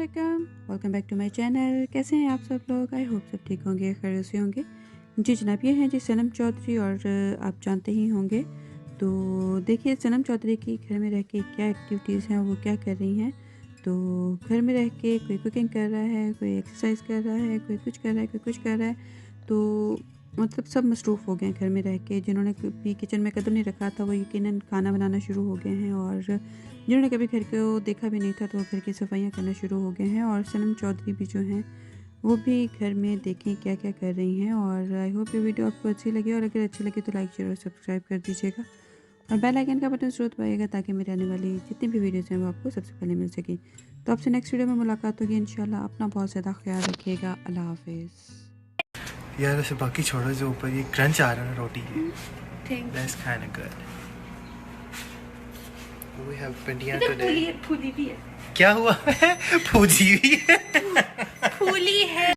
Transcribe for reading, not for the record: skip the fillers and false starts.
अस्सलामुअलैकुम, welcome back to my channel. कैसे हैं आप सब लोग? आई होप सब ठीक होंगे, खैरियत से होंगे। जी जनाब, ये हैं जी सनम चौधरी और आप जानते ही होंगे। तो देखिए सनम चौधरी की घर में रह के क्या एक्टिविटीज़ हैं, वो क्या कर रही हैं। तो घर में रह के कोई कुकिंग कर रहा है, कोई एक्सरसाइज कर रहा है, कोई कुछ कर रहा है, कोई कुछ कर रहा है। तो मतलब सब मसरूफ़ हो गए हैं घर में रह के। जिन्होंने कभी किचन में कदम नहीं रखा था वो यकीनन खाना बनाना शुरू हो गए हैं, और जिन्होंने कभी घर को देखा भी नहीं था तो वो घर की सफाइयाँ करना शुरू हो गए हैं। और सनम चौधरी भी जो हैं वो भी घर में देखें क्या क्या कर रही हैं। और आई होप ये वीडियो आपको अच्छी लगी, और अगर अच्छी लगी तो लाइक शेयर और सब्सक्राइब कर दीजिएगा, और बेल आइकन का बटन ज़रूर दबाइएगा ताकि मेरे आने वाली जितनी भी वीडियोज़ हैं वो आपको सबसे पहले मिल सकें। तो आपसे नेक्स्ट वीडियो में मुलाकात होगी इंशाल्लाह। अपना बहुत ज़्यादा ख्याल रखिएगा। अल्लाह हाफिज़। यार वैसे बाकी छोड़ो, जो ऊपर ये क्रंच आ रहा है ना रोटी के, that's kind of good. We have pindiyan today. फूली भी है। क्या हुआ है? फूजी हुई है। फूली है।